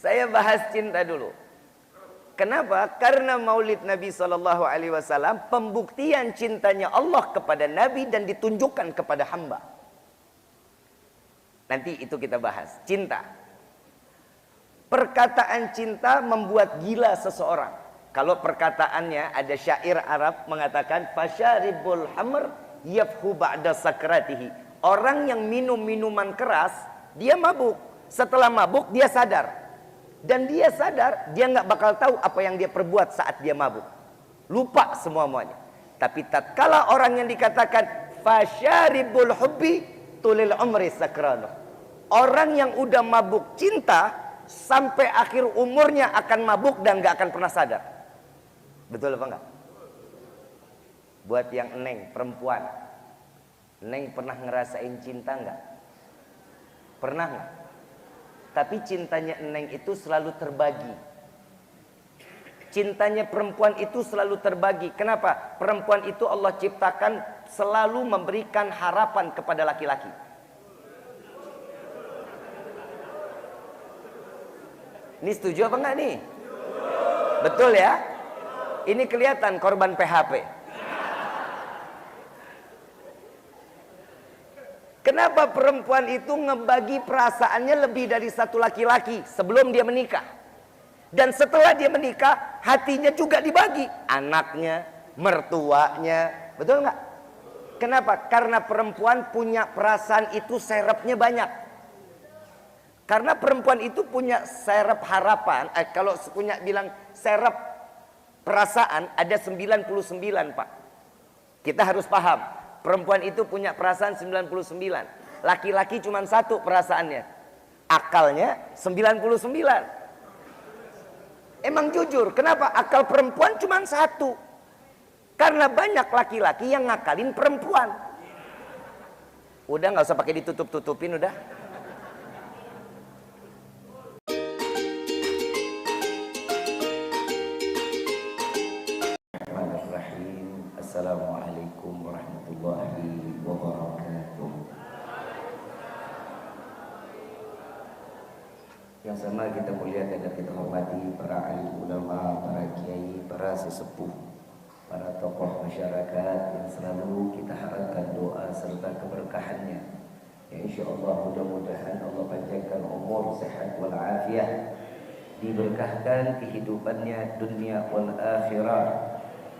Saya bahas cinta dulu. Kenapa? Karena Maulid Nabi SAW pembuktian cintanya Allah kepada Nabi dan ditunjukkan kepada hamba. Nanti itu kita bahas. Cinta. Perkataan cinta membuat gila seseorang. Kalau perkataannya ada syair Arab mengatakan fasyaribul hamr yafhu ba'da sakratihi. Orang yang minum minuman keras, dia mabuk. Setelah mabuk dia sadar. Dan dia sadar, dia nggak bakal tahu apa yang dia perbuat saat dia mabuk. Lupa semua-muanya. Tapi tatkala orang yang dikatakan fasyaribul hubbi tulil umri sakranu. Orang yang udah mabuk cinta sampai akhir umurnya akan mabuk dan nggak akan pernah sadar. Betul apa enggak? Buat yang Neng, perempuan. Neng pernah ngerasain cinta enggak? Pernah enggak? Tapi cintanya Neng itu selalu terbagi. Cintanya perempuan itu selalu terbagi. Kenapa? Perempuan itu Allah ciptakan selalu memberikan harapan kepada laki-laki. Ini setuju apa enggak nih? Betul ya? Ini kelihatan korban PHP. Kenapa perempuan itu ngebagi perasaannya lebih dari satu laki-laki sebelum dia menikah? Dan setelah dia menikah, hatinya juga dibagi. Anaknya, mertuanya, betul nggak? Kenapa? Karena perempuan punya perasaan itu serepnya banyak. Karena perempuan itu punya serep harapan. Kalau punya bilang serep perasaan ada 99, Pak. Kita harus paham. Perempuan itu punya perasaan 99. Laki-laki cuma satu perasaannya. Akalnya 99. Emang jujur, kenapa akal perempuan cuma satu? Karena banyak laki-laki yang ngakalin perempuan. Udah nggak usah pakai ditutup-tutupin udah. Assalamualaikum warahmatullahi wabarakatuh. Yang sama kita muliakan dan kita hormati para alim ulama, para kiai, para sesepuh, para tokoh masyarakat yang selalu kita harapkan doa serta keberkahannya. Ya insyaallah mudah-mudahan Allah panjangkan umur, sehat wal afiat, diberkahkan kehidupannya dunia wal akhirah.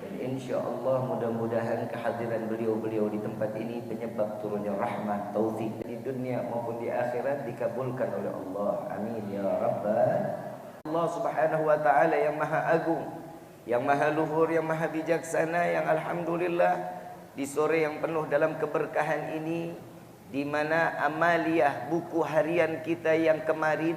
Dan insya Allah mudah-mudahan kehadiran beliau-beliau di tempat ini penyebab turunnya rahmat, taufik di dunia maupun di akhirat dikabulkan oleh Allah. Amin ya rabbal. Allah subhanahu wa ta'ala yang maha agung, yang maha luhur, yang maha bijaksana, yang alhamdulillah di sore yang penuh dalam keberkahan ini, di mana amaliyah buku harian kita yang kemarin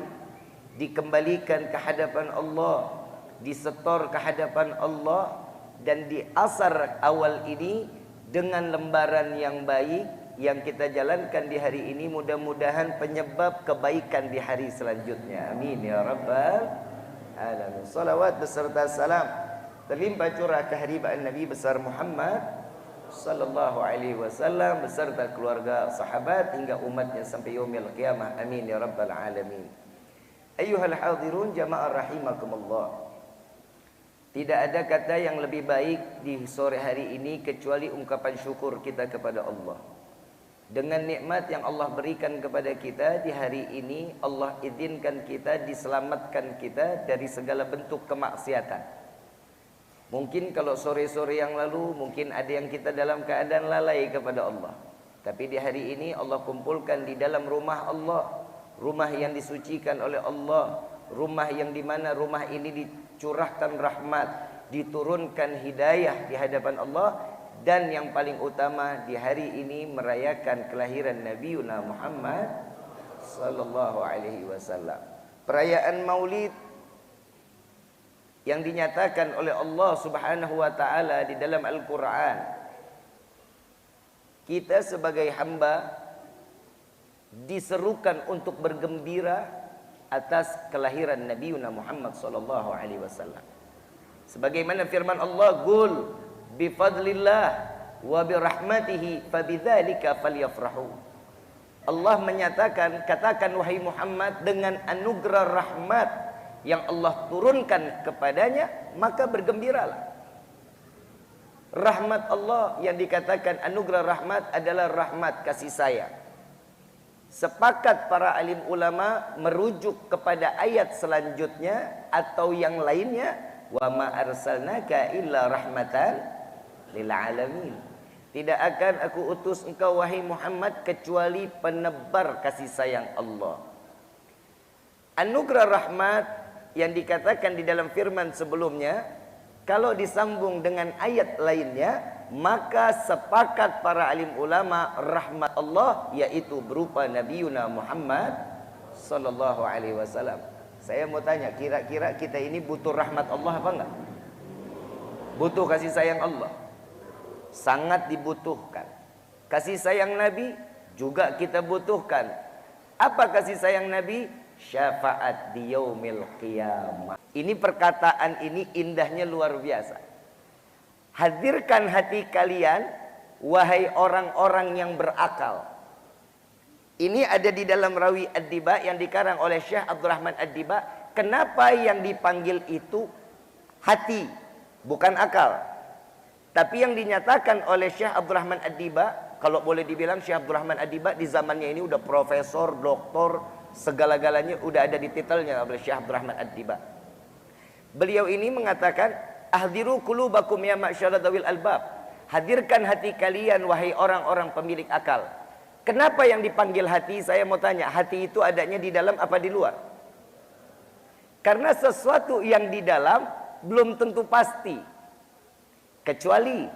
dikembalikan ke hadapan Allah, disetor ke hadapan Allah. Dan di asar awal ini dengan lembaran yang baik yang kita jalankan di hari ini, mudah-mudahan penyebab kebaikan di hari selanjutnya. Amin ya rabbal alamin. Salawat beserta salam terlimpah curah kehadiran Nabi besar Muhammad sallallahu alaihi wasallam beserta keluarga, sahabat hingga umatnya sampai yaumil qiyamah. Amin ya rabbal alamin. Ayyuhal hadirun jamaah rahimakumullah. Tidak ada kata yang lebih baik di sore hari ini kecuali ungkapan syukur kita kepada Allah. Dengan nikmat yang Allah berikan kepada kita di hari ini, Allah izinkan kita, diselamatkan kita dari segala bentuk kemaksiatan. Mungkin kalau sore-sore yang lalu, mungkin ada yang kita dalam keadaan lalai kepada Allah. Tapi di hari ini Allah kumpulkan di dalam rumah Allah, rumah yang disucikan oleh Allah, rumah yang dimana rumah ini curahkan rahmat, diturunkan hidayah di hadapan Allah, dan yang paling utama di hari ini merayakan kelahiran Nabi Muhammad sallallahu alaihi wasallam. Perayaan Maulid yang dinyatakan oleh Allah Subhanahu wa taala di dalam Al-Qur'an. Kita sebagai hamba diserukan untuk bergembira atas kelahiran Nabi Muhammad sallallahu alaihi wasallam. Sebagaimana firman Allah, "Qul bi fadlillah wa bi rahmatihi fabidzalika falyafrahu." Allah menyatakan, katakan wahai Muhammad, dengan anugerah rahmat yang Allah turunkan kepadanya, maka bergembiralah. Rahmat Allah yang dikatakan anugerah rahmat adalah rahmat kasih sayang. Sepakat para alim ulama merujuk kepada ayat selanjutnya atau yang lainnya, wa ma arsalnaka illa rahmatan lil alamin. Tidak akan aku utus engkau wahai Muhammad kecuali penebar kasih sayang Allah. Anugerah rahmat yang dikatakan di dalam firman sebelumnya, kalau disambung dengan ayat lainnya, maka sepakat para alim ulama rahmat Allah yaitu berupa Nabiuna Muhammad sallallahu alaihi wasallam. Saya mau tanya, kira-kira kita ini butuh rahmat Allah apa enggak? Butuh kasih sayang Allah? Sangat dibutuhkan. Kasih sayang Nabi juga kita butuhkan. Apa kasih sayang Nabi? Syafaat di yaumil qiyamah. Ini perkataan ini indahnya luar biasa. Hadirkan hati kalian, wahai orang-orang yang berakal. Ini ada di dalam Rawi Ad-Diba yang dikarang oleh Syekh Abdurrahman Ad-Diba. Kenapa yang dipanggil itu hati, bukan akal? Tapi yang dinyatakan oleh Syekh Abdurrahman Ad-Diba, kalau boleh dibilang Syekh Abdurrahman Ad-Diba di zamannya ini udah profesor, doktor, segala-galanya udah ada di titelnya oleh Syekh Abdurrahman Ad-Diba. Beliau ini mengatakan, ahdiru qulubakum ya ma'syara dzawil albab. Hadirkan hati kalian wahai orang-orang pemilik akal. Kenapa yang dipanggil hati? Saya mau tanya, hati itu adanya di dalam apa di luar? Karena sesuatu yang di dalam belum tentu pasti. Kecuali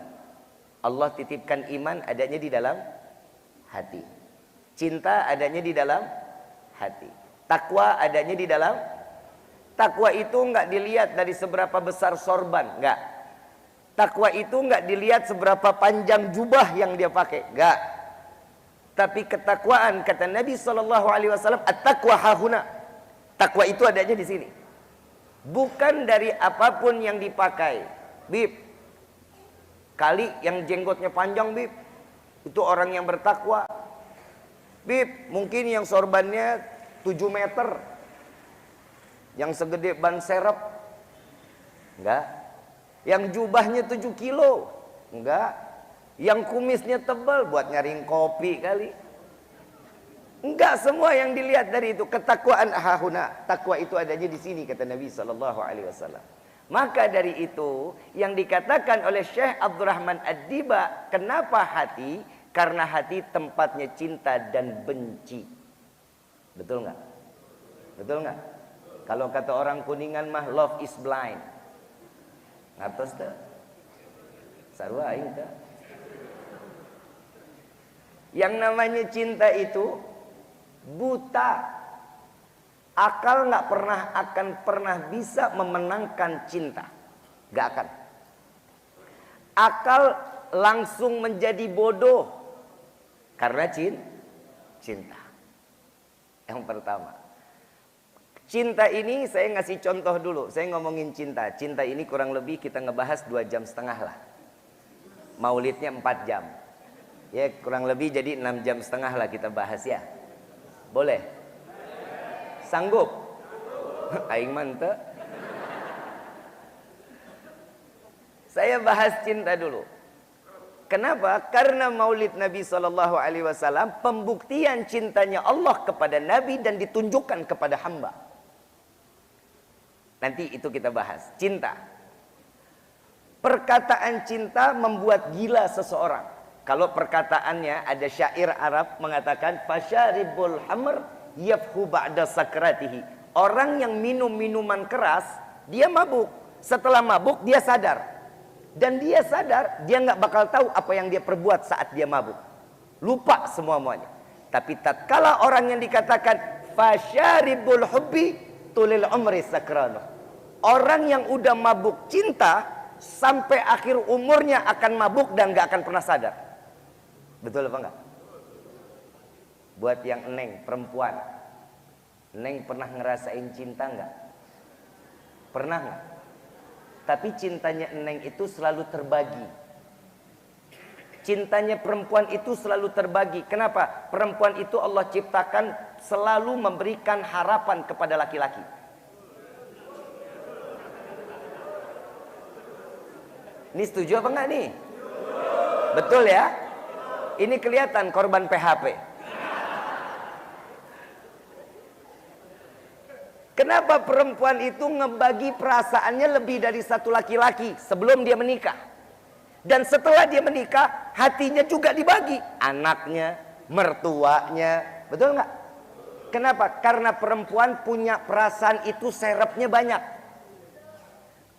Allah titipkan iman adanya di dalam hati. Cinta adanya di dalam hati. Takwa adanya di dalam. Takwa itu enggak dilihat dari seberapa besar sorban, enggak. Takwa itu enggak dilihat seberapa panjang jubah yang dia pakai, enggak. Tapi ketakwaan kata Nabi SAW, at-taqwa hahuna. Takwa itu adanya di sini. Bukan dari apapun yang dipakai. Bib, kali yang jenggotnya panjang, Bib, itu orang yang bertakwa. Bib, mungkin yang sorbannya 7 meter, yang segede ban serep, enggak. Yang jubahnya 7 kilo, enggak. Yang kumisnya tebal buat nyaring kopi kali. Enggak semua yang dilihat dari itu. Ketakwaan hahuna. Takwa itu adanya di sini kata Nabi SAW. Maka dari itu yang dikatakan oleh Syekh Abdurrahman Ad-Diba, kenapa hati? Karena hati tempatnya cinta dan benci. Betul nggak? Betul nggak? Kalau kata orang Kuningan mah love is blind. Ngatos tuh? Sarua aing tuh. Yang namanya cinta itu buta. Akal nggak akan pernah bisa memenangkan cinta. Nggak akan. Akal langsung menjadi bodoh karena cinta. Yang pertama, cinta ini saya ngasih contoh dulu. Saya ngomongin cinta. Cinta ini kurang lebih kita ngebahas 2,5 jam lah. Maulidnya 4 jam. Ya kurang lebih jadi 6,5 jam lah kita bahas ya. Boleh? Sanggup? Aing mantep. Saya bahas cinta dulu. Kenapa? Karena Maulid Nabi SAW pembuktian cintanya Allah kepada Nabi dan ditunjukkan kepada hamba. Nanti itu kita bahas. Cinta. Perkataan cinta membuat gila seseorang. Kalau perkataannya ada syair Arab mengatakan fasyaribul hamr yafhu ba'da sakratihi. Orang yang minum minuman keras dia mabuk. Setelah mabuk dia sadar. Dan dia sadar dia nggak bakal tahu apa yang dia perbuat saat dia mabuk. Lupa semuanya. Tapi tatkala orang yang dikatakan fasyaribul hubbi tulil umri sakrano. Orang yang udah mabuk cinta sampai akhir umurnya akan mabuk dan nggak akan pernah sadar. Betul apa enggak? Buat yang Neng, perempuan. Neng pernah ngerasain cinta enggak? Pernah enggak? Tapi cintanya Neng itu selalu terbagi. Cintanya perempuan itu selalu terbagi. Kenapa? Perempuan itu Allah ciptakan selalu memberikan harapan kepada laki-laki. Ini setuju apa enggak nih? Betul ya? Ini kelihatan korban PHP. Kenapa perempuan itu ngebagi perasaannya lebih dari satu laki-laki sebelum dia menikah? Dan setelah dia menikah, hatinya juga dibagi. Anaknya, mertuanya, betul nggak? Kenapa? Karena perempuan punya perasaan itu serepnya banyak.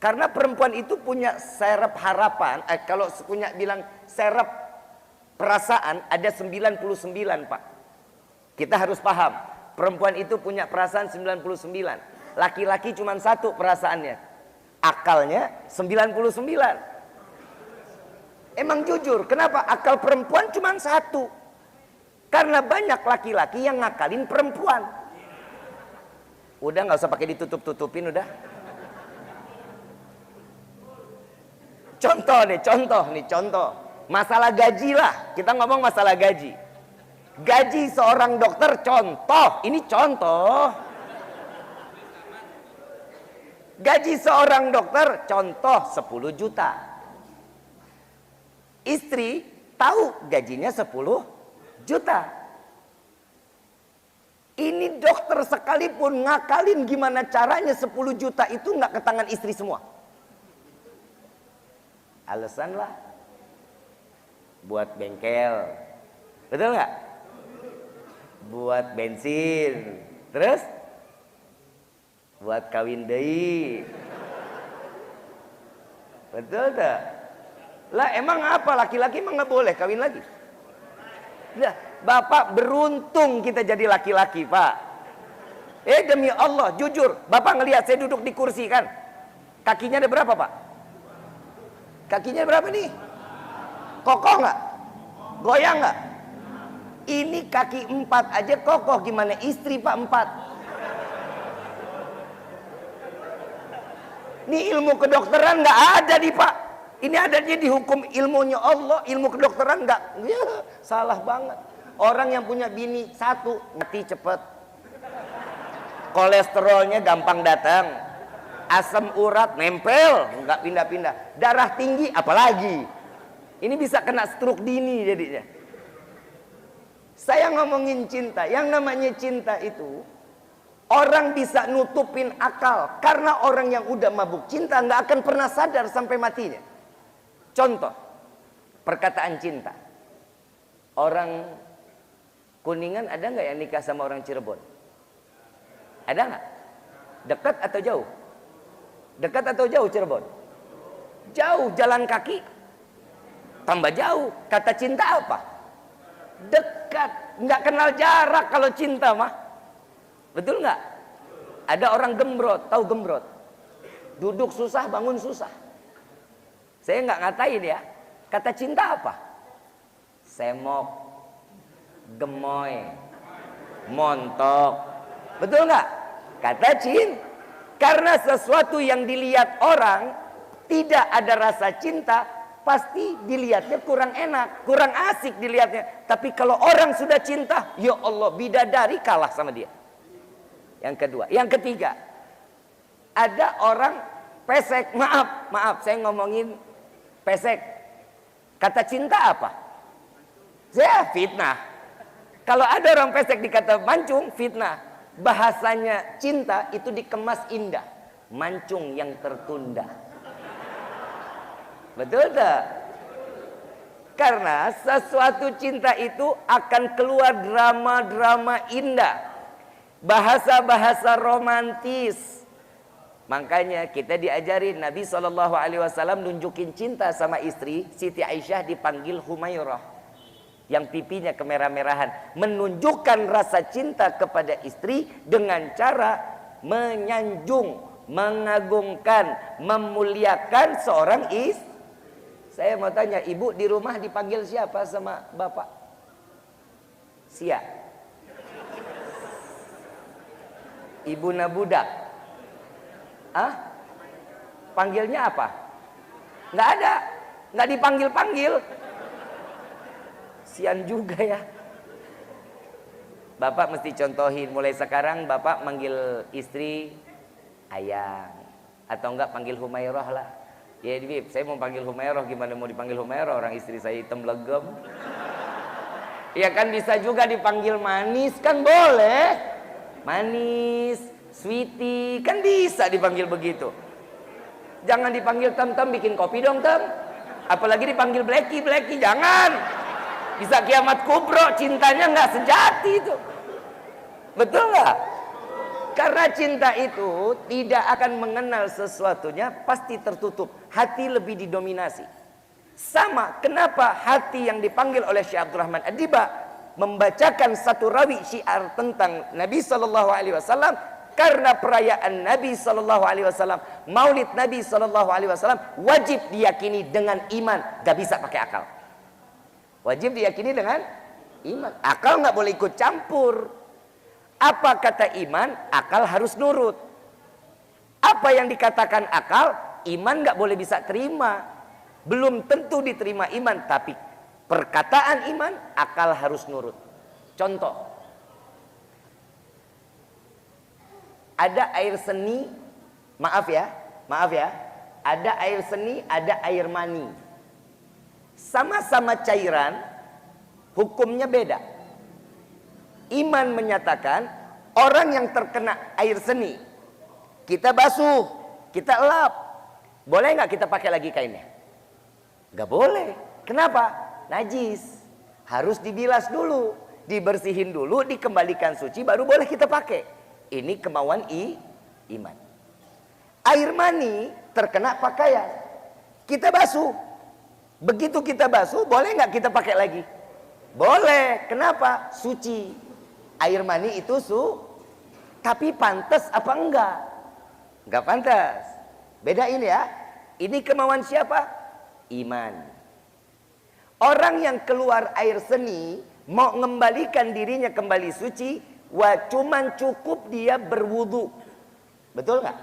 Karena perempuan itu punya serep harapan. Kalau punya bilang serep perasaan ada 99, Pak. Kita harus paham. Perempuan itu punya perasaan 99. Laki-laki cuma satu perasaannya. Akalnya 99. Emang jujur, kenapa akal perempuan cuma satu? Karena banyak laki-laki yang ngakalin perempuan. Udah nggak usah pakai ditutup-tutupin udah. Contoh. Masalah gaji lah, kita ngomong masalah gaji. Gaji seorang dokter contoh, ini contoh. Gaji seorang dokter contoh 10 juta. Istri tahu gajinya 10 juta. Ini dokter sekalipun ngakalin gimana caranya 10 juta itu nggak ke tangan istri semua. Alasan lah buat bengkel, betul nggak? Buat bensin, terus buat kawin deui. Betul tak? Lah emang apa, laki-laki emang nggak boleh kawin lagi? Nah, Bapak beruntung kita jadi laki-laki, Pak. Demi Allah, jujur, Bapak ngelihat saya duduk di kursi kan? Kakinya ada berapa, Pak? Kakinya berapa nih? Kokoh nggak? Goyang nggak? Ini kaki 4 aja kokoh, gimana istri Pak 4? Ini ilmu kedokteran nggak ada nih Pak. Ini adanya di hukum ilmunya Allah, ilmu kedokteran nggak. Ya, salah banget. Orang yang punya bini 1 mati cepet. Kolesterolnya gampang datang. Asam urat nempel, nggak pindah-pindah. Darah tinggi apalagi. Ini bisa kena stroke dini jadinya. Saya ngomongin cinta. Yang namanya cinta itu orang bisa nutupin akal. Karena orang yang udah mabuk cinta nggak akan pernah sadar sampai matinya. Contoh perkataan cinta. Orang Kuningan ada nggak yang nikah sama orang Cirebon? Ada nggak? Dekat atau jauh? Dekat atau jauh Cirebon? Jauh, jalan kaki. Tambah jauh. Kata cinta apa? Dekat. Nggak kenal jarak kalau cinta mah. Betul nggak? Ada orang gembrot. Tahu gembrot? Duduk susah, bangun susah. Saya nggak ngatain ya. Kata cinta apa? Semok, gemoy, montok. Betul nggak? Kata cinta. Karena sesuatu yang dilihat orang tidak ada rasa cinta, pasti dilihatnya kurang enak, kurang asik dilihatnya. Tapi kalau orang sudah cinta, ya Allah, bidadari kalah sama dia. Yang kedua, yang ketiga, ada orang pesek. Maaf, saya ngomongin pesek. Kata cinta apa? Saya fitnah. Kalau ada orang pesek dikata mancung, fitnah. Bahasanya cinta itu dikemas indah. Mancung yang tertunda. Betul tak? Karena sesuatu cinta itu akan keluar drama-drama indah. Bahasa-bahasa romantis. Makanya kita diajarin Nabi SAW nunjukin cinta sama istri. Siti Aisyah dipanggil Humairah. Yang pipinya kemerah-merahan. Menunjukkan rasa cinta kepada istri dengan cara menyanjung, mengagungkan, memuliakan seorang istri. Saya mau tanya, ibu di rumah dipanggil siapa sama bapak? Sia. Ibu nabudak. Panggilnya apa? Nggak ada. Nggak dipanggil-panggil. Sian juga ya. Bapak mesti contohin. Mulai sekarang bapak manggil istri ayang. Atau enggak panggil Humairah lah. Ya Bib, saya mau panggil Humairah, gimana mau dipanggil Humairah? Orang istri saya hitam legem. Ya kan bisa juga dipanggil manis, kan boleh. Manis, sweetie, kan bisa dipanggil begitu. Jangan dipanggil Tem, bikin kopi dong Tem. Apalagi dipanggil Blacky, jangan. Bisa kiamat kubro, cintanya nggak sejati itu. Betul nggak? Karena cinta itu tidak akan mengenal sesuatunya, pasti tertutup. Hati lebih didominasi. Sama, kenapa hati yang dipanggil oleh Syekh Abdurrahman Ad-Diba membacakan satu rawi syiar tentang Nabi SAW, karena perayaan Nabi SAW, Maulid Nabi SAW wajib diyakini dengan iman, gak bisa pakai akal. Wajib diyakini dengan iman. Akal gak boleh ikut campur. Apa kata iman? Akal harus nurut. Apa yang dikatakan akal, iman gak boleh bisa terima. Belum tentu diterima iman, tapi perkataan iman, akal harus nurut. Contoh, ada air seni, maaf ya, ada air seni, ada air mani. Sama-sama cairan, hukumnya beda. Iman menyatakan, orang yang terkena air seni, kita basuh, kita elap, boleh nggak kita pakai lagi kainnya? Nggak boleh. Kenapa? Najis. Harus dibilas dulu, dibersihin dulu, dikembalikan suci, baru boleh kita pakai. Ini kemauan iman. Air mani terkena pakaian, kita basuh. Begitu kita basuh, boleh nggak kita pakai lagi? Boleh. Kenapa? Suci. Air mani itu tapi pantas apa enggak? Enggak pantas. Bedain ya. Ini kemauan siapa? Iman. Orang yang keluar air seni mau mengembalikan dirinya kembali suci, cuman cukup dia berwudu. Betul nggak?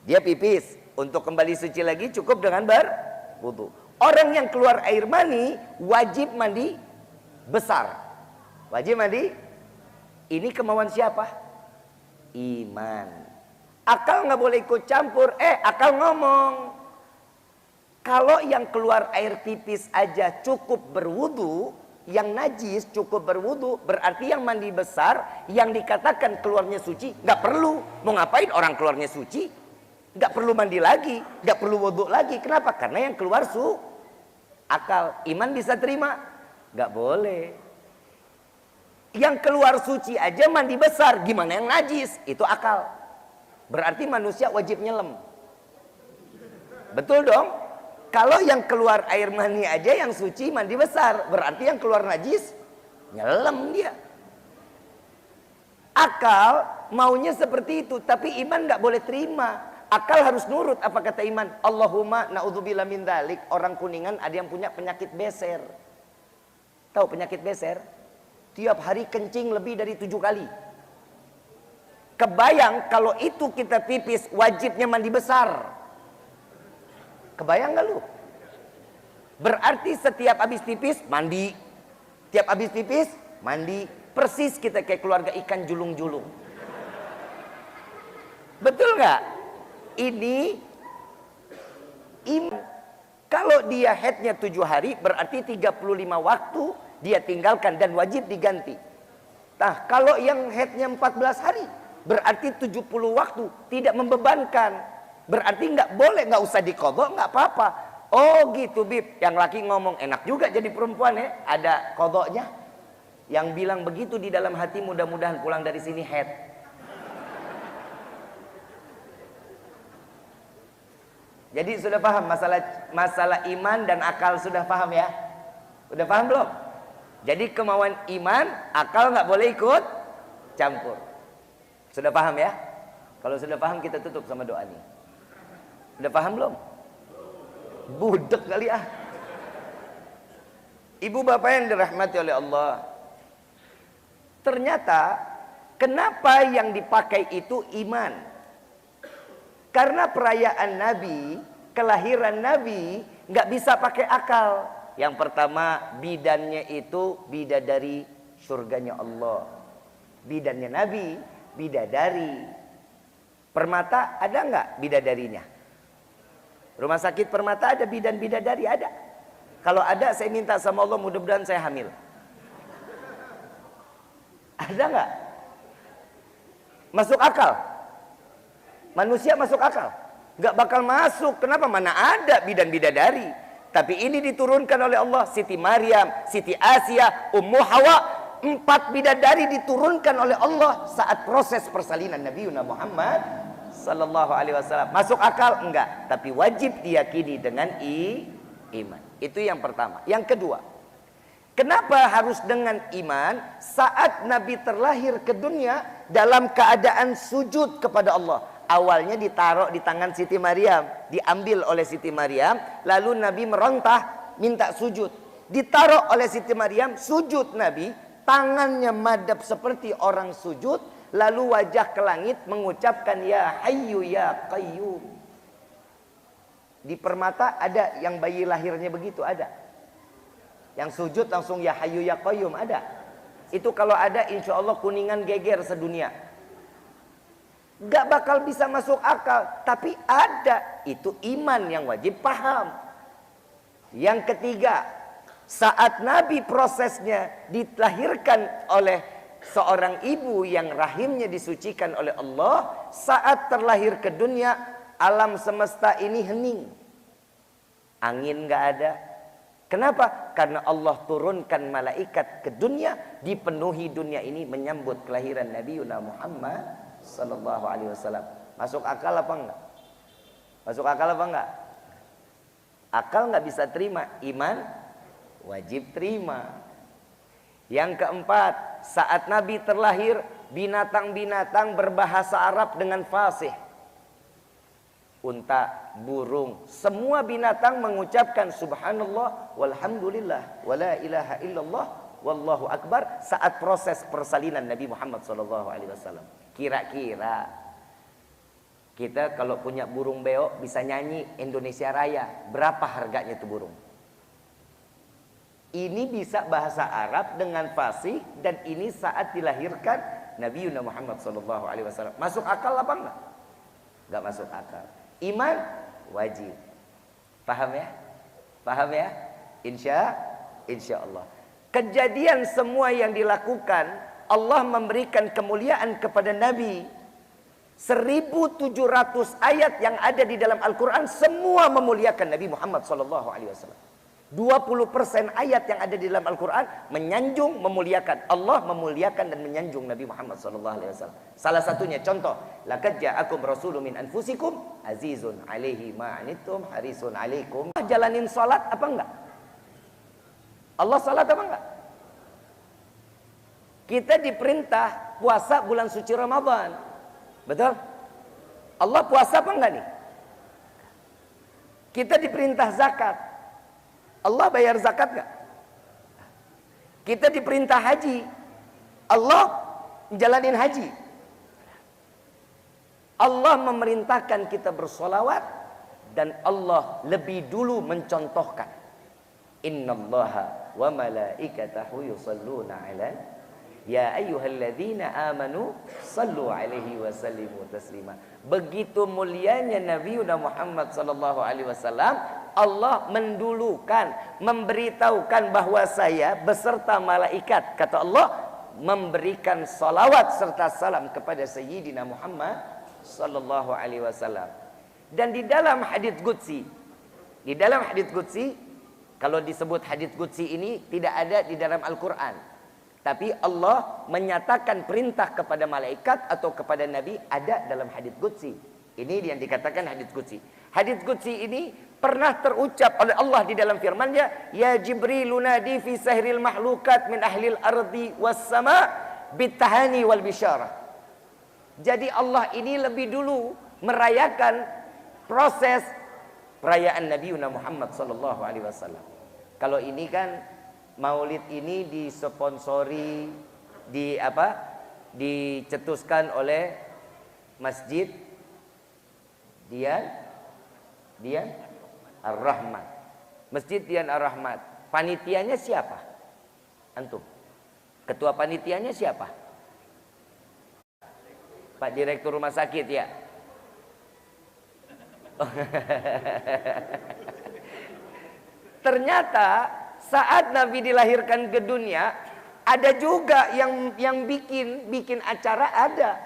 Dia pipis, untuk kembali suci lagi cukup dengan berwudu. Orang yang keluar air mani wajib mandi besar. Wajib mandi. Ini kemauan siapa? Iman. Akal nggak boleh ikut campur. Akal ngomong, kalau yang keluar air pipis aja cukup berwudu, yang najis cukup berwudu, berarti yang mandi besar, yang dikatakan keluarnya suci, nggak perlu. Mau ngapain orang keluarnya suci? Nggak perlu mandi lagi, nggak perlu wudu lagi. Kenapa? Karena yang keluar akal. Iman bisa terima? Nggak boleh. Yang keluar suci aja mandi besar, gimana yang najis? Itu akal. Berarti manusia wajib nyelam. Betul dong? Kalau yang keluar air mani aja yang suci mandi besar, berarti yang keluar najis nyelam dia. Akal maunya seperti itu, tapi iman nggak boleh terima. Akal harus nurut. Apa kata iman? Allahumma na'udzubillah min dzalik. Orang Kuningan ada yang punya penyakit beser. Tahu penyakit beser? Tiap hari kencing lebih dari 7 kali. Kebayang kalau itu kita pipis, wajibnya mandi besar. Kebayang gak lu? Berarti setiap habis pipis mandi. Tiap habis pipis mandi. Persis kita kayak keluarga ikan julung-julung. Betul gak? Ini iman. Kalau dia headnya 7 hari, berarti 35 waktu dia tinggalkan dan wajib diganti. Nah, kalau yang headnya 14 hari, berarti 70 waktu tidak membebankan. Berarti nggak boleh, nggak usah dikodok, nggak apa-apa. Oh gitu Bib. Yang laki ngomong, enak juga jadi perempuan ya, ada kodoknya. Yang bilang begitu di dalam hati, mudah-mudahan pulang dari sini head. Jadi sudah paham masalah iman dan akal, sudah paham ya? Udah paham belum? Jadi kemauan iman, akal nggak boleh ikut campur. Sudah paham ya? Kalau sudah paham kita tutup sama doa nih. Udah paham belum? Budek kali ah. Ibu bapak yang dirahmati oleh Allah, ternyata kenapa yang dipakai itu iman? Karena perayaan Nabi, kelahiran Nabi nggak bisa pakai akal. Yang pertama, bidannya itu bidadari surganya Allah. Bidannya Nabi, bidadari. Permata ada nggak bidadarinya? Rumah sakit Permata ada bidan bidadari, ada. Kalau ada, saya minta sama Allah mudah-mudahan saya hamil. Ada nggak? Masuk akal? Manusia masuk akal? Nggak bakal masuk. Kenapa? Mana ada bidan bidadari. Tapi ini diturunkan oleh Allah. Siti Maryam, Siti Asia, Ummu Hawa, 4 bidadari diturunkan oleh Allah saat proses persalinan Nabi Muhammad sallallahu alaihi wasallam. Masuk akal? Enggak, tapi wajib diyakini dengan iman. Itu yang pertama. Yang kedua, kenapa harus dengan iman? Saat Nabi terlahir ke dunia dalam keadaan sujud kepada Allah. Awalnya ditaruh di tangan Siti Maryam, diambil oleh Siti Maryam, lalu Nabi merontah minta sujud. Ditaruh oleh Siti Maryam, sujud Nabi, tangannya madhab seperti orang sujud, lalu wajah ke langit mengucapkan ya Hayyu ya Qayyum. Di Permata ada yang bayi lahirnya begitu, ada. Yang sujud langsung ya Hayyu ya Qayyum, ada. Itu kalau ada insya Allah Kuningan geger sedunia. Gak bakal bisa masuk akal, tapi ada. Itu iman yang wajib paham. Yang ketiga, saat Nabi prosesnya dilahirkan oleh seorang ibu yang rahimnya disucikan oleh Allah, saat terlahir ke dunia, alam semesta ini hening. Angin gak ada. Kenapa? Karena Allah turunkan malaikat ke dunia, dipenuhi dunia ini menyambut kelahiran Nabi Muhammad sallallahu alaihi wasallam. Masuk akal apa enggak? Masuk akal apa enggak? Akal nggak bisa terima, iman wajib terima. Yang keempat, saat Nabi terlahir, binatang-binatang berbahasa Arab dengan fasih. Unta, burung, semua binatang mengucapkan subhanallah walhamdulillah wala ilaha illallah wallahu akbar saat proses persalinan Nabi Muhammad SAW. Kira-kira kita kalau punya burung beo bisa nyanyi Indonesia Raya, berapa harganya tuh burung? Ini bisa bahasa Arab dengan fasih, dan ini saat dilahirkan Nabi Muhammad SAW. Masuk akal apa enggak? Enggak masuk akal. Iman wajib. Paham ya? Paham ya? Insya Allah. Kejadian semua yang dilakukan, Allah memberikan kemuliaan kepada Nabi. 1700 ayat yang ada di dalam Al-Quran semua memuliakan Nabi Muhammad SAW. 20% ayat yang ada di dalam Al-Quran menyanjung, memuliakan. Allah memuliakan dan menyanjung Nabi Muhammad SAW. Salah satunya contoh, laqad ja'akum rasulun min anfusikum azizun alaihi ma'anittum harisun alaikum. Jalanin salat apa enggak? Allah salat apa enggak? Kita diperintah puasa bulan suci Ramadan. Betul? Allah puasa apa enggak nih? Kita diperintah zakat. Allah bayar zakat enggak? Kita diperintah haji. Allah jalanin haji. Allah memerintahkan kita bersolawat, dan Allah lebih dulu mencontohkan. Innallaha wa malaikatahu yusalluna 'alan ya ayyuhalladzina amanu sallu 'alaihi wa sallimu taslima. Begitu mulianya Nabi Muhammad sallallahu alaihi wasallam, Allah mendulukan, memberitahukan bahwa saya beserta malaikat, kata Allah, memberikan salawat serta salam kepada Sayyidina Muhammad sallallahu alaihi wasallam. Dan di dalam hadits qudsi, kalau disebut hadits qudsi ini tidak ada di dalam Al-Quran, tapi Allah menyatakan perintah kepada malaikat atau kepada Nabi ada dalam hadits qudsi. Ini yang dikatakan hadits qudsi. Hadits qudsi ini pernah terucap oleh Allah di dalam firman-Nya, ya Jibril nadi fi sahril mahlukat min ahlil ardi was sama bitahani wal bisyarah. Jadi Allah ini lebih dulu merayakan proses perayaan Nabi Muhammad sallallahu alaihi wasallam. Kalau ini kan Maulid ini disponsori, dicetuskan oleh Masjid Dian Ar-Rahmat. Masjid Dian Ar-Rahmat. Panitianya siapa? Antum. Ketua panitianya siapa? Pak Direktur Rumah Sakit ya. Ternyata saat Nabi dilahirkan ke dunia, ada juga yang bikin acara ada.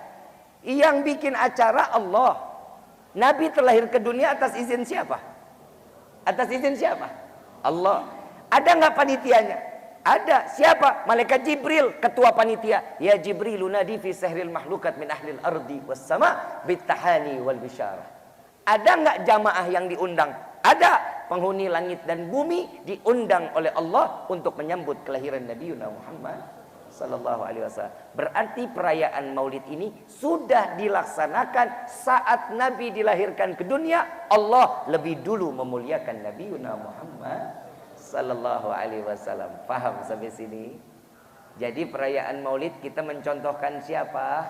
Yang bikin acara Allah. Nabi terlahir ke dunia atas izin siapa? Atas izin siapa? Allah. Ada nggak panitianya? Ada. Siapa? Malaikat Jibril, ketua panitia. Ya Jibril nadi fi sahril mahlukat min ahlil ardi was sama bitahani wal bisyarah. Ada nggak jamaah yang diundang? Ada. Penghuni langit dan bumi diundang oleh Allah untuk menyambut kelahiran Nabi Muhammad sallallahu alaihi wasallam. Berarti perayaan Maulid ini sudah dilaksanakan saat Nabi dilahirkan ke dunia. Allah lebih dulu memuliakan Nabi Muhammad sallallahu alaihi wasallam. Paham sampai sini? Jadi perayaan Maulid kita mencontohkan siapa?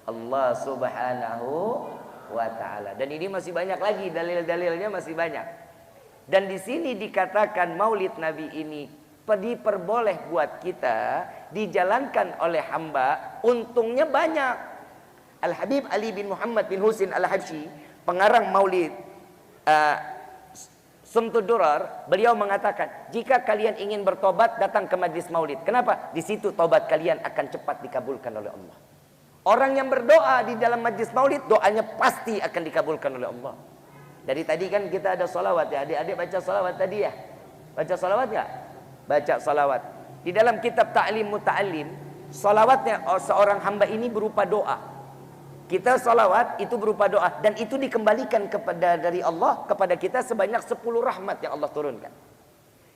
Allah Subhanahu wa taala. Dan ini masih banyak lagi, dalil-dalilnya masih banyak. Dan di sini dikatakan Maulid Nabi ini diperboleh buat kita, dijalankan oleh hamba, untungnya banyak. Al-Habib Ali bin Muhammad bin Husin Al-Habsyi, pengarang Maulid Sumtud Durar, beliau mengatakan, jika kalian ingin bertobat, datang ke majlis Maulid. Kenapa? Di situ tobat kalian akan cepat dikabulkan oleh Allah. Orang yang berdoa di dalam majlis Maulid, doanya pasti akan dikabulkan oleh Allah. Dari tadi kan kita ada salawat ya, adik-adik baca salawat tadi ya. Baca salawat ya? Baca salawat. Di dalam kitab Ta'lim Muta'allim, salawatnya seorang hamba ini berupa doa. Kita salawat itu berupa doa, dan itu dikembalikan dari Allah kepada kita sebanyak 10 rahmat yang Allah turunkan.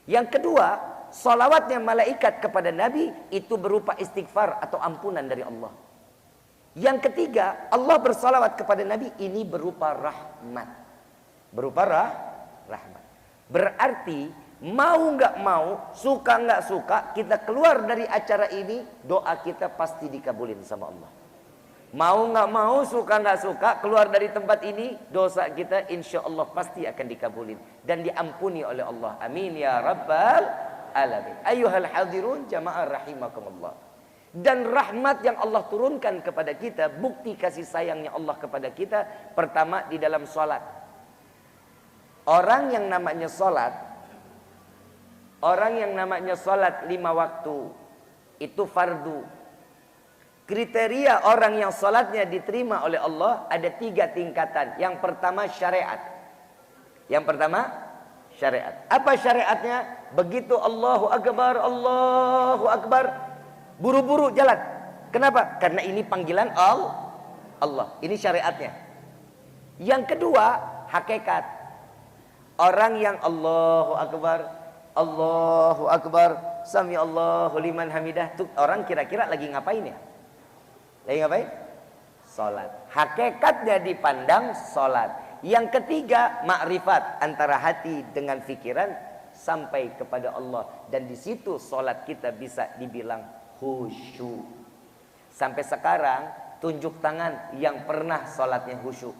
Yang kedua, salawatnya malaikat kepada Nabi itu berupa istighfar atau ampunan dari Allah. Yang ketiga, Allah bersalawat kepada Nabi ini berupa rahmat. Berupa rahmat. Berarti mau nggak mau, suka nggak suka, kita keluar dari acara ini, doa kita pasti dikabulin sama Allah. Mau nggak mau, suka nggak suka, keluar dari tempat ini, dosa kita insya Allah pasti akan dikabulin dan diampuni oleh Allah. Amin ya rabbal alamin. Ayyuhal hadirun jamaah rahimakumullah. Dan rahmat yang Allah turunkan kepada kita, bukti kasih sayangnya Allah kepada kita, pertama di dalam sholat. Orang yang namanya sholat, orang yang namanya sholat 5 waktu, itu fardu. Kriteria orang yang sholatnya diterima oleh Allah ada 3 tingkatan. Yang pertama syariat. Yang pertama syariat. Apa syariatnya? Begitu Allahu Akbar, buru-buru jalan. Kenapa? Karena ini panggilan Allah. Ini syariatnya. Yang kedua hakikat. Orang yang Allahu Akbar, Sami Allahu liman hamidah, tuh orang kira-kira lagi ngapain ya? Lagi ngapain? Salat. Hakikatnya dipandang salat. Yang ketiga makrifat, antara hati dengan pikiran sampai kepada Allah, dan di situ salat kita bisa dibilang khusyuk. Sampai sekarang tunjuk tangan yang pernah salatnya khusyuk.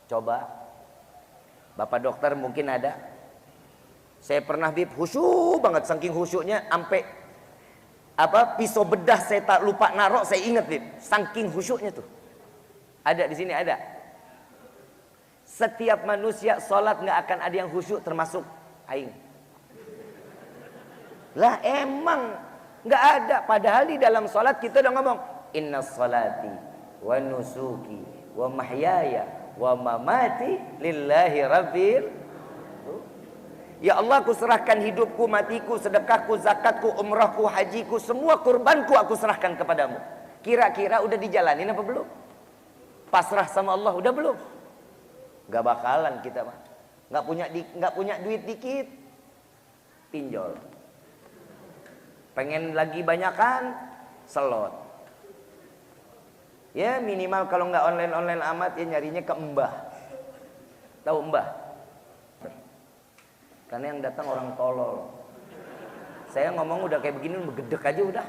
Coba. Bapak dokter mungkin ada. Saya pernah khusyuk banget, saking khusyuknya sampai pisau bedah saya tak lupa narok, saya ingat saking khusyuknya tuh. Ada di sini ada. Setiap manusia sholat nggak akan ada yang khusyuk termasuk aing. Lah emang nggak ada. Padahal di dalam sholat kita udah ngomong inna sholati wa nusuki wa mahyaya wa mamati lillahi rabbil. Ya Allah, aku serahkan hidupku, matiku, sedekahku, zakatku, umrahku, hajiku, semua kurbanku aku serahkan kepadamu. Kira-kira udah dijalanin apa belum? Pasrah sama Allah udah belum? Gak bakalan kita mah. Gak punya duit dikit, pinjol. Pengen lagi banyakan, selot. Ya minimal kalau nggak online amat ya nyarinya ke mbah. Tahu mbah? Karena yang datang orang tolol. Saya ngomong udah kayak begini, gedek aja udah.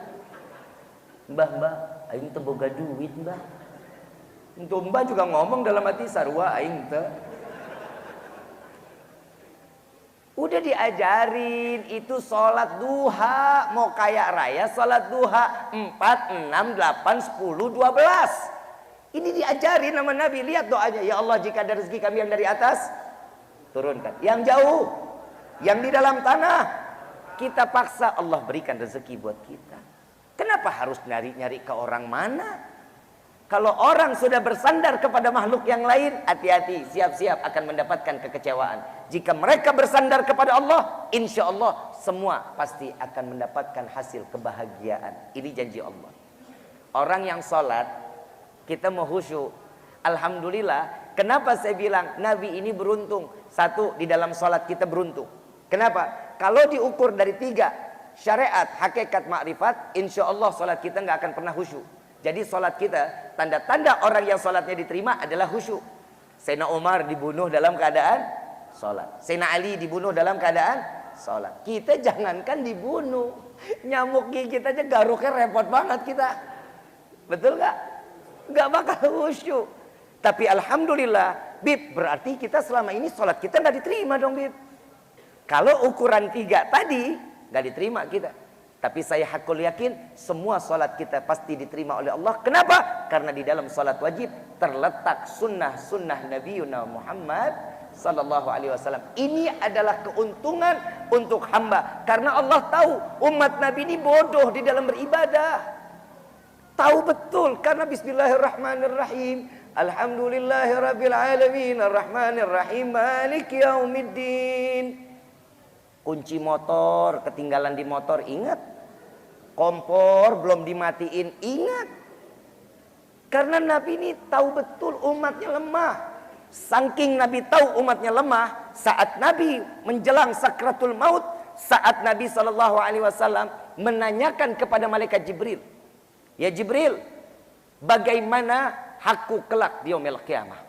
Mbah, aing teu boga duit, mbah. Untuk mbah juga ngomong dalam hati sarua aing teu. Udah diajarin itu sholat duha, mau kaya raya sholat duha 4, 6, 8, 10, 12. Ini diajari nama Nabi. Lihat doanya. Ya Allah, jika ada rezeki kami yang dari atas, turunkan. Yang jauh, yang di dalam tanah, kita paksa Allah berikan rezeki buat kita. Kenapa harus nyari-nyari ke orang mana? Kalau orang sudah bersandar kepada makhluk yang lain, hati-hati, siap-siap akan mendapatkan kekecewaan. Jika mereka bersandar kepada Allah, insya Allah semua pasti akan mendapatkan hasil kebahagiaan. Ini janji Allah. Orang yang sholat, kita mau khusyuk. Alhamdulillah, kenapa saya bilang Nabi ini beruntung? Satu, di dalam sholat kita beruntung. Kenapa? Kalau diukur dari 3 syariat, hakikat, makrifat, insya Allah sholat kita nggak akan pernah khusyuk. Jadi sholat kita, tanda-tanda orang yang sholatnya diterima adalah khusyuk. Sayyidina Umar dibunuh dalam keadaan sholat. Sayyidina Ali dibunuh dalam keadaan sholat. Kita jangankan dibunuh, nyamuk gigit aja garuknya repot banget kita. Betul nggak? Nggak bakal khusyuk. Tapi alhamdulillah, Bib, berarti kita selama ini sholat kita nggak diterima dong, Bib. Kalau ukuran 3 tadi nggak diterima kita. Tapi saya hakul yakin semua sholat kita pasti diterima oleh Allah. Kenapa? Karena di dalam sholat wajib terletak sunnah-sunnah Nabi Muhammad sallallahu alaihi wasallam. Ini adalah keuntungan untuk hamba. Karena Allah tahu umat Nabi ini bodoh di dalam beribadah. Tahu betul. Karena bismillahirrahmanirrahim. Alhamdulillahirabbil alamin arrahmanirrahim maliki yaumiddin. Kunci motor ketinggalan di motor, ingat. Kompor belum dimatiin, ingat. Karena Nabi ini tahu betul umatnya lemah. Saking Nabi tahu umatnya lemah, saat Nabi menjelang sakratul maut, saat Nabi SAW menanyakan kepada malaikat Jibril, ya Jibril, bagaimana hakku kelak di yaumil qiyamah?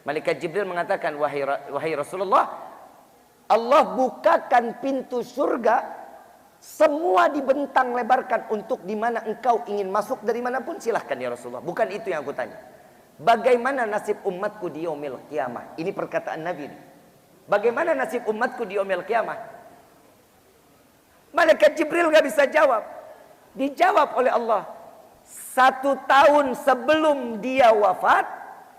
Malaikat Jibril mengatakan, wahai Rasulullah, Allah bukakan pintu surga, semua dibentang lebarkan untuk di mana engkau ingin masuk dari manapun, silahkan ya Rasulullah. Bukan itu yang aku tanya. Bagaimana nasib umatku di yaumil qiyamah? Ini perkataan Nabi. Bagaimana nasib umatku di yaumil qiyamah? Malaikat Jibril gak bisa jawab. Dijawab oleh Allah. 1 tahun sebelum dia wafat,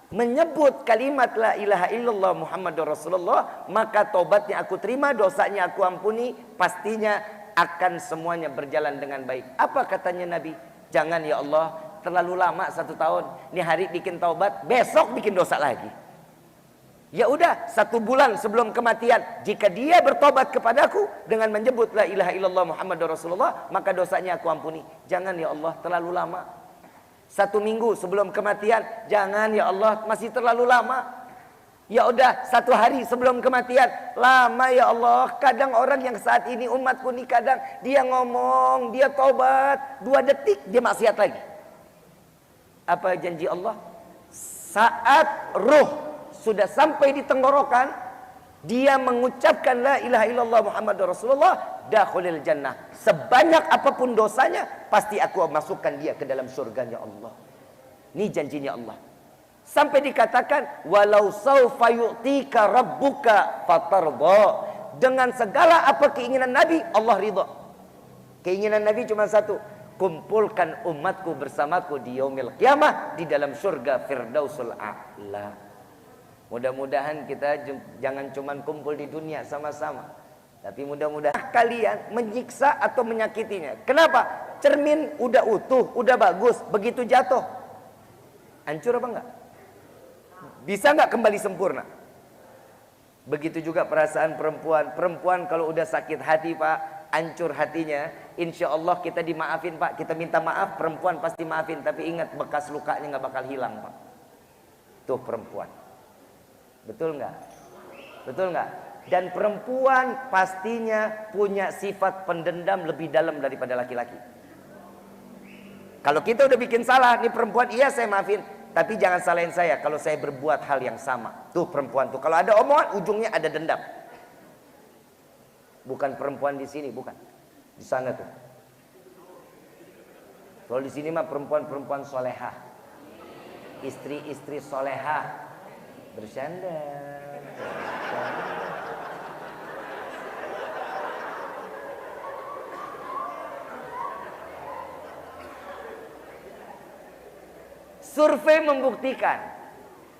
menyebut kalimat la ilaha illallah Muhammadur Rasulullah, maka tobatnya aku terima, dosanya aku ampuni, pastinya akan semuanya berjalan dengan baik. Apa katanya Nabi? Jangan ya Allah, terlalu lama 1 tahun. Ini hari bikin taubat, besok bikin dosa lagi. Ya udah, 1 bulan sebelum kematian, jika dia bertobat kepadaku dengan menyebut la ilaha illallah Muhammadur Rasulullah, maka dosanya aku ampuni. Jangan ya Allah, terlalu lama. 1 minggu sebelum kematian, jangan ya Allah, masih terlalu lama. Ya udah, 1 hari sebelum kematian, lama ya Allah. Kadang orang yang saat ini umatku nih, kadang dia ngomong, dia tobat, 2 detik dia maksiat lagi. Apa janji Allah? Saat ruh sudah sampai di tenggorokan, dia mengucapkan la ilaha illallah Muhammadur Rasulullah, dakhulil jannah. Sebanyak apapun dosanya, pasti aku masukkan dia ke dalam surganya Allah. Ini janjinya Allah. Sampai dikatakan walau saufa yu'tika rabbuka fatarda. Dengan segala apa keinginan Nabi, Allah ridha. Keinginan Nabi cuma 1, kumpulkan umatku bersamaku di yaumil qiyamah di dalam surga Firdausul A'la. Mudah-mudahan kita jangan cuma kumpul di dunia sama-sama, tapi mudah-mudahan kalian menyiksa atau menyakitinya. Kenapa? Cermin udah utuh, udah bagus, begitu jatuh hancur apa enggak? Bisa nggak kembali sempurna? Begitu juga perasaan perempuan. Perempuan kalau udah sakit hati Pak, hancur hatinya, insya Allah kita dimaafin Pak. Kita minta maaf, perempuan pasti maafin. Tapi ingat, bekas lukanya nggak bakal hilang Pak. Tuh perempuan. Betul nggak? Betul nggak? Dan perempuan pastinya punya sifat pendendam lebih dalam daripada laki-laki. Kalau kita udah bikin salah, nih perempuan, iya saya maafin, tapi jangan salahin saya kalau saya berbuat hal yang sama. Tuh perempuan tuh, kalau ada omongan ujungnya ada dendam. Bukan perempuan di sini, bukan. Di sana tuh. Kalau di sini mah perempuan-perempuan solehah, istri-istri solehah. Bercanda. Survei membuktikan.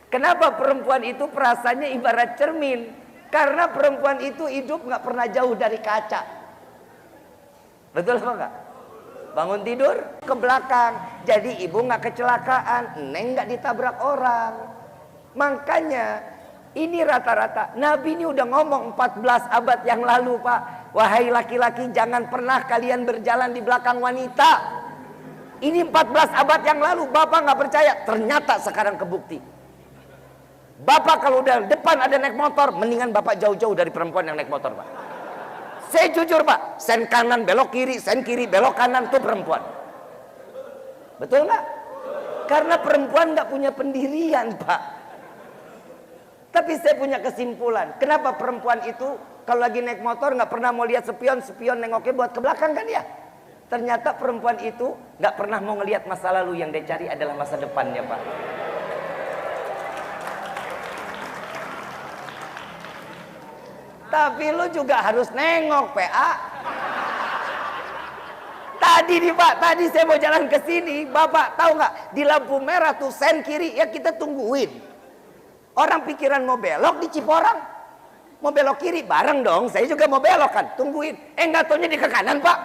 Kenapa perempuan itu perasaannya ibarat cermin? Karena perempuan itu hidup nggak pernah jauh dari kaca. Betul apa enggak? Bangun tidur ke belakang. Jadi ibu nggak kecelakaan, neng nggak ditabrak orang. Makanya ini rata-rata Nabi ini udah ngomong 14 abad yang lalu, Pak. Wahai laki-laki, jangan pernah kalian berjalan di belakang wanita. Ini 14 abad yang lalu. Bapak nggak percaya, ternyata sekarang kebukti. Bapak kalau udah depan ada naik motor, mendingan bapak jauh-jauh dari perempuan yang naik motor, Pak. Saya jujur, Pak, sen kanan belok kiri, sen kiri belok kanan, tuh perempuan. Betul nggak? Karena perempuan nggak punya pendirian, Pak. Tapi saya punya kesimpulan, kenapa perempuan itu kalau lagi naik motor nggak pernah mau lihat spion, spion nengoknya buat ke belakang kan ya? Ternyata perempuan itu nggak pernah mau ngelihat masa lalu, yang dia cari adalah masa depannya, Pak. Tapi lu juga harus nengok, PA. Tadi nih, Pak, tadi saya mau jalan ke sini, Bapak tahu nggak? Di lampu merah tuh sen kiri, ya kita tungguin. Orang pikiran mau belok di Ciporang, mau belok kiri bareng dong. Saya juga mau belok kan, tungguin. Nggak taunya di ke kanan, Pak.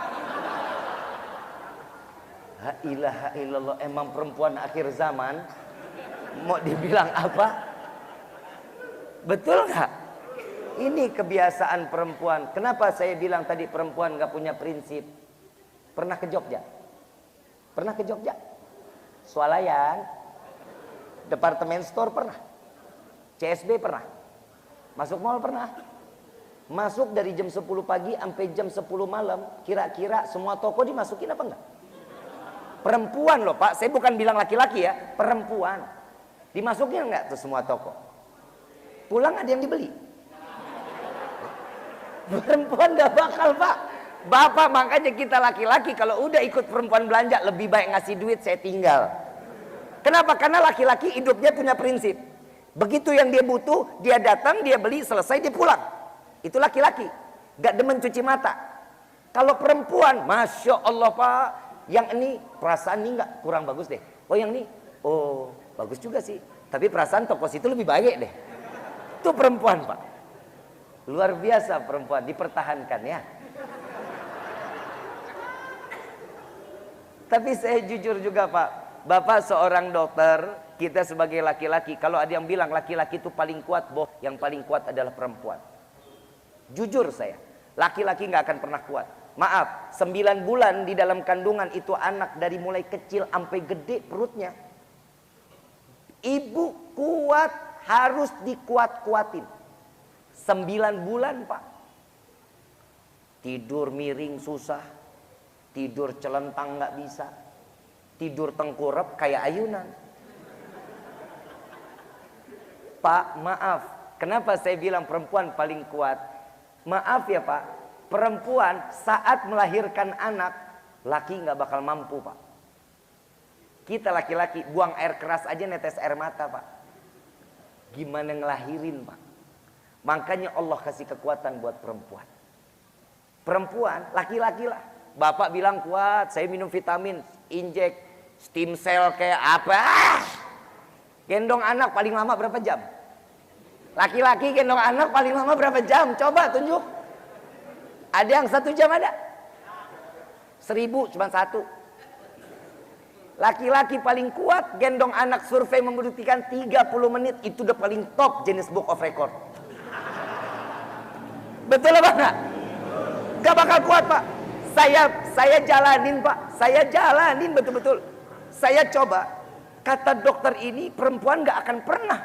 La ilaha illallah, emang perempuan akhir zaman. Mau dibilang apa? Betul nggak? Ini kebiasaan perempuan. Kenapa saya bilang tadi perempuan nggak punya prinsip? Pernah ke Jogja? Pernah ke Jogja? Swalayan, departemen store pernah, CSB pernah, masuk mall pernah. Masuk dari jam 10 pagi sampai jam 10 malam, kira-kira semua toko dimasukin apa enggak? Perempuan loh, Pak, saya bukan bilang laki-laki ya, perempuan. Dimasukin enggak tuh semua toko? Pulang ada yang dibeli? Perempuan gak bakal, Pak. Bapak, makanya kita laki-laki kalau udah ikut perempuan belanja, lebih baik ngasih duit, saya tinggal. Kenapa? Karena laki-laki hidupnya punya prinsip. Begitu yang dia butuh, dia datang, dia beli, selesai, dia pulang. Itu laki-laki. Gak demen cuci mata. Kalau perempuan, Masya Allah, Pak, yang ini perasaan ini gak kurang bagus deh. Oh yang ini, oh bagus juga sih. Tapi perasaan toko situ lebih baik deh. Itu perempuan, Pak. Luar biasa perempuan, dipertahankan ya. Tapi saya jujur juga, Pak. Bapak seorang dokter, kita sebagai laki-laki, kalau ada yang bilang laki-laki itu paling kuat, boh, yang paling kuat adalah perempuan. Jujur saya, laki-laki nggak akan pernah kuat. Maaf, 9 bulan di dalam kandungan itu anak dari mulai kecil sampai gede perutnya. Ibu kuat, harus dikuat-kuatin. 9 bulan, Pak. Tidur miring susah, tidur celentang nggak bisa, tidur tengkurap kayak ayunan. Pak, maaf, kenapa saya bilang perempuan paling kuat? Maaf ya, Pak, perempuan saat melahirkan anak, laki nggak bakal mampu, Pak. Kita laki-laki buang air keras aja netes air mata, Pak. Gimana ngelahirin, Pak? Makanya Allah kasih kekuatan buat perempuan. Perempuan, laki-laki lah. Bapak bilang kuat, saya minum vitamin, injek, stem cell kayak apa. Gendong anak paling lama berapa jam? Laki-laki gendong anak paling lama berapa jam? Coba tunjuk. Ada yang 1 jam ada? 1000 cuma 1. Laki-laki paling kuat gendong anak, survei membuktikan 30 menit itu udah paling top Guinness Book of Record. Betul apa enggak? Gak bakal kuat, Pak. Saya jalanin, Pak. Saya jalanin betul-betul. Saya coba. Kata dokter ini perempuan gak akan pernah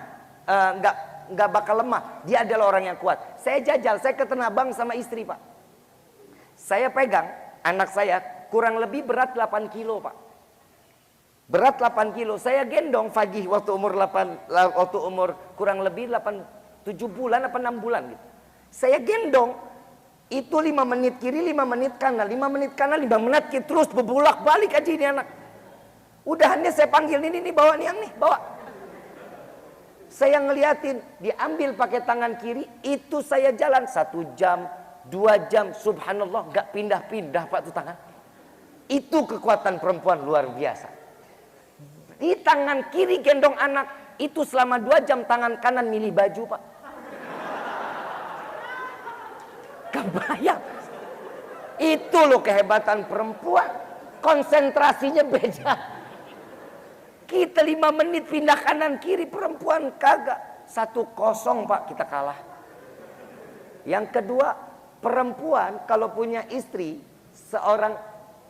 gak bakal lemah. Dia adalah orang yang kuat. Saya jajal, saya ke Tanah Abang sama istri, Pak. Saya pegang anak saya kurang lebih berat 8 kilo, Pak. Berat 8 kilo. Saya gendong Fagih waktu umur kurang lebih 7 bulan apa 6 bulan gitu. Saya gendong itu 5 menit kiri, 5 menit kanan, 5 menit kanan, 5 menit kiri, terus berbulak balik aja ini anak. Udahannya saya panggil ini bawa nih yang nih, bawa. Saya ngeliatin, diambil pakai tangan kiri, itu saya jalan 1 jam, 2 jam, subhanallah, gak pindah-pindah, Pak, tuh tangan. Itu kekuatan perempuan luar biasa. Di tangan kiri gendong anak. Itu selama 2 jam tangan kanan milih baju, Pak. Kebayang. Itu loh kehebatan perempuan. Konsentrasinya beda. Kita 5 menit pindah kanan kiri, perempuan kagak. 1-0 Pak, kita kalah. Yang kedua, perempuan kalau punya istri, seorang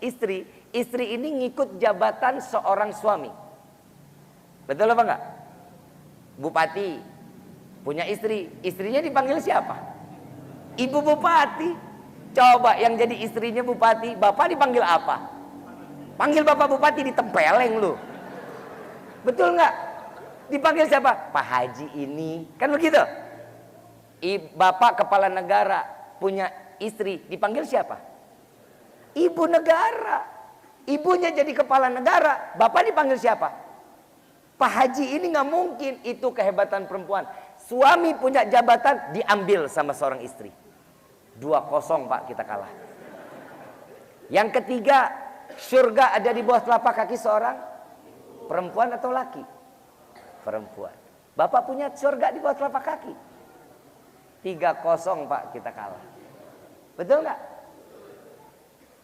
istri ini ngikut jabatan seorang suami. Betul apa enggak? Bupati punya istri, istrinya dipanggil siapa? Ibu bupati. Coba yang jadi istrinya bupati, bapak dipanggil apa? Panggil bapak bupati ditempeleng lu. Betul nggak? Dipanggil siapa? Pak Haji ini, kan begitu? Bapak kepala negara punya istri, dipanggil siapa? Ibu negara. Ibunya jadi kepala negara, bapak dipanggil siapa? Pak Haji ini nggak mungkin. Itu kehebatan perempuan. Suami punya jabatan diambil sama seorang istri. 2-0 Pak, kita kalah. Yang ketiga, surga ada di bawah telapak kaki seorang perempuan atau laki? Perempuan. Bapak punya surga di bawah telapak kaki. 3-0 Pak, kita kalah. Betul nggak?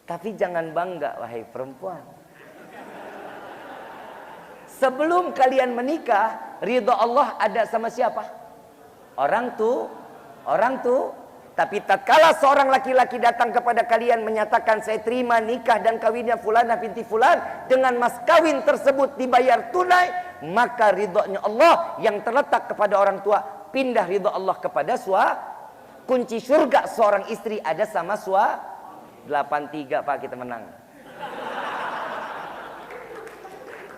Tapi jangan bangga wahai perempuan. Sebelum kalian menikah, ridho Allah ada sama siapa? Orang tuh. Tapi tatkala seorang laki-laki datang kepada kalian menyatakan saya terima nikah dan kawinnya fulanah binti fulan, dengan mas kawin tersebut dibayar tunai, maka ridhonya Allah yang terletak kepada orang tua pindah ridho Allah kepada kunci surga seorang istri ada sama 8-3 Pak, kita menang.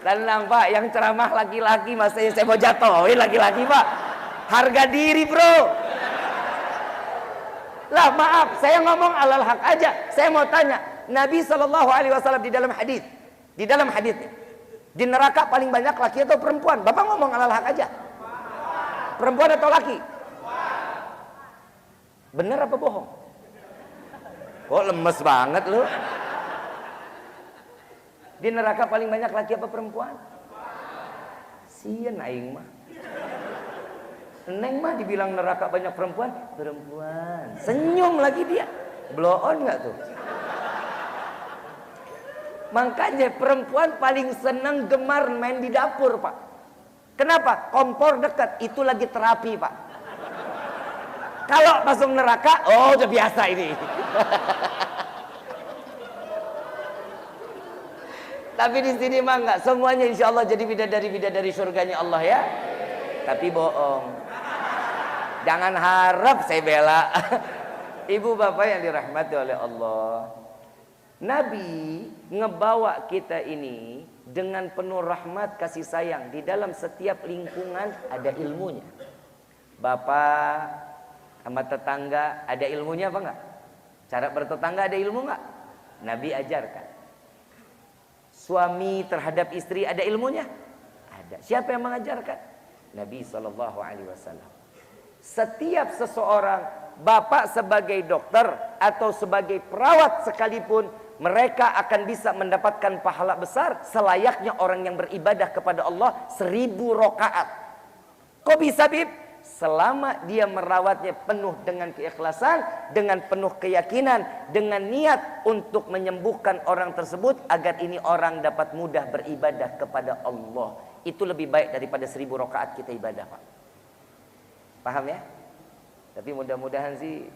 Tenang Pak, yang ceramah laki-laki, mas saya mau jatuhin laki-laki Pak. Harga diri bro. Lah maaf, saya ngomong alal hak aja. Saya mau tanya, Nabi SAW di dalam hadis, di neraka paling banyak laki atau perempuan? Bapak ngomong alal hak aja. Perempuan atau laki? Bener apa bohong? Kok lemes banget lu? Di neraka paling banyak laki apa perempuan? Sieun aing mah. Neng mah dibilang neraka banyak perempuan, senyum lagi dia. Blow on nggak tuh? Makanya perempuan paling senang gemar main di dapur Pak. Kenapa? Kompor dekat, itu lagi terapi Pak. Kalau masuk neraka, oh udah biasa ini. Tapi di sini mah enggak, semuanya insya Allah jadi bidadari surganya Allah ya. Tapi bohong. Jangan harap saya bela. Ibu bapak yang dirahmati oleh Allah, Nabi ngebawa kita ini dengan penuh rahmat kasih sayang. Di dalam setiap lingkungan ada ilmunya. Bapak sama tetangga ada ilmunya apa enggak? Cara bertetangga ada ilmu enggak? Nabi ajarkan. Suami terhadap istri ada ilmunya? Ada. Siapa yang mengajarkan? Nabi SAW. Setiap seseorang, bapak sebagai dokter atau sebagai perawat sekalipun, mereka akan bisa mendapatkan pahala besar selayaknya orang yang beribadah kepada Allah 1000 rakaat. Kok bisa Bib? Selama dia merawatnya penuh dengan keikhlasan, dengan penuh keyakinan, dengan niat untuk menyembuhkan orang tersebut agar ini orang dapat mudah beribadah kepada Allah. Itu lebih baik daripada 1000 rakaat kita ibadah Pak. Paham ya? Tapi mudah-mudahan sih,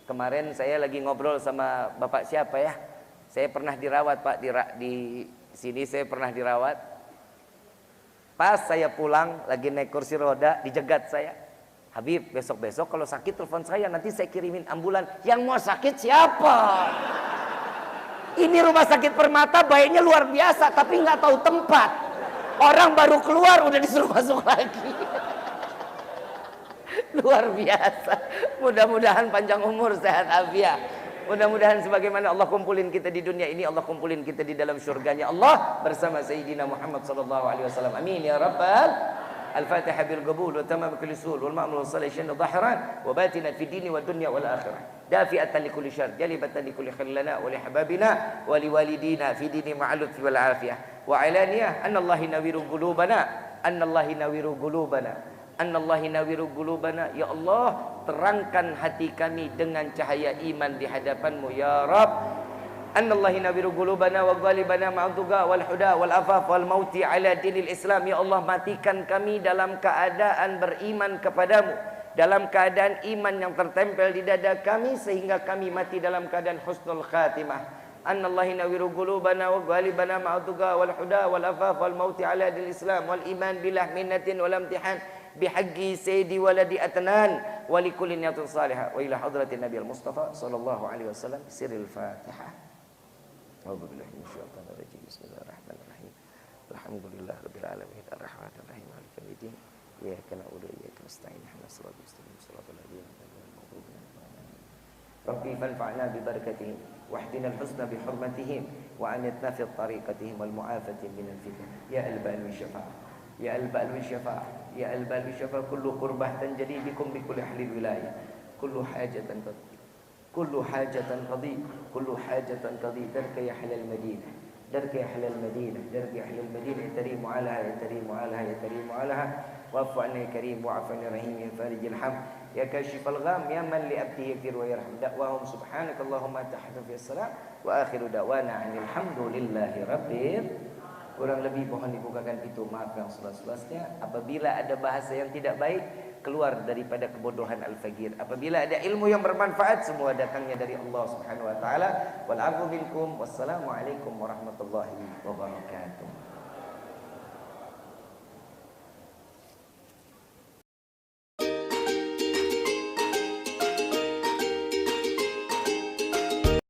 kemarin saya lagi ngobrol sama bapak siapa ya? Saya pernah dirawat Pak, di sini saya pernah dirawat. Pas saya pulang lagi naik kursi roda, dijegat saya. Habib, besok-besok kalau sakit telepon saya, nanti saya kirimin ambulan. Yang mau sakit siapa? Ini rumah sakit Permata baiknya luar biasa, tapi nggak tahu tempat. Orang baru keluar udah disuruh masuk lagi. Luar biasa. Mudah-mudahan panjang umur, sehat afiat. Mudah-mudahan sebagaimana Allah kumpulin kita di dunia ini, Allah kumpulin kita di dalam surganya Allah bersama Sayyidina Muhammad sallallahu alaihi wasallam. Amin ya rabbal. Al-Fatihah bil qabul wa tamam kulli sul wal ma'mul salihin dhahiran wa batina fi dini wa dunya wal akhirah. Dafi'atan li kulli syarr, jalibatan li kulli khillana wa li hababina wa li walidina fi dini ma'al lutfi wal afiyah. wa alaniyah, anallahi nawiru qulubana, anallahi nawiru qulubana, anallahi nawiru qulubana. Ya Allah, terangkan hati kami dengan cahaya iman di hadapan-Mu ya Rabb. Anallahi nawiru qulubana wa ghalibana ma'tuqa wal huda wal afaf wal mauti ala dinil Islam. Ya Allah, matikan kami dalam keadaan beriman kepadamu, dalam keadaan iman yang tertempel di dada kami, sehingga kami mati dalam keadaan husnul khatimah. Anallahi nawiru qulubana wa ghalibana ma'tuqa wal huda wal afaf wal mauti ala dinil Islam wal iman bilah minnatin wal imtihan bihaqqi sayyidi waladi atnan wa likulli niyatin salihah wa ila hadratin nabiyil mustafa sallallahu alaihi wasallam sirril fatihah. A'udzu billahi minasyaitonir rajim. Bismillahirrahmanirrahim. Alhamdulillahirabbil alamin arrahmanir rahim maliki yaumiddin. Iyyaka na'budu wa iyyaka nasta'in ihdinas siratal mustaqim siratal ladzina an'amta 'alaihim. Rabbi fanfa'na bi barakatihim wahdina al-husna bi hurmatihim wa anitna fi tariqatihim wal mu'afati min al-fitan. Ya al-bal min syafa'ah, ya al-bal min syafa'ah, ya al-bal min syafa'ah. Kullu qurbah tanjadi bikum bi kulli ahli wilayah. Kullu hajatan كل حاجة قضي كل حاجة قضي درك يا أهل المدينة درك يا أهل المدينة درك يا أهل المدينة يا كريم علىها يا كريم علىها يا كريم علىها واعف عنا يا كريم واعف عنا رحيم يا فارج الحم يا كاشف الغام يا من لأبته يغفر ويرحم. دعواهم سبحانك اللهم تحت في السلام وآخر دعوانا عن الحمد لله ربي. Kurang lebih mohon dibukakan pintu maaf yang seluas-luasnya. Apabila ada bahasa yang tidak baik, keluar daripada kebodohan al-faqir. Apabila ada ilmu yang bermanfaat, semua datangnya dari Allah Subhanahu wa taala. Wal 'afwu minkum. Wassalamualaikum warahmatullahi wabarakatuh.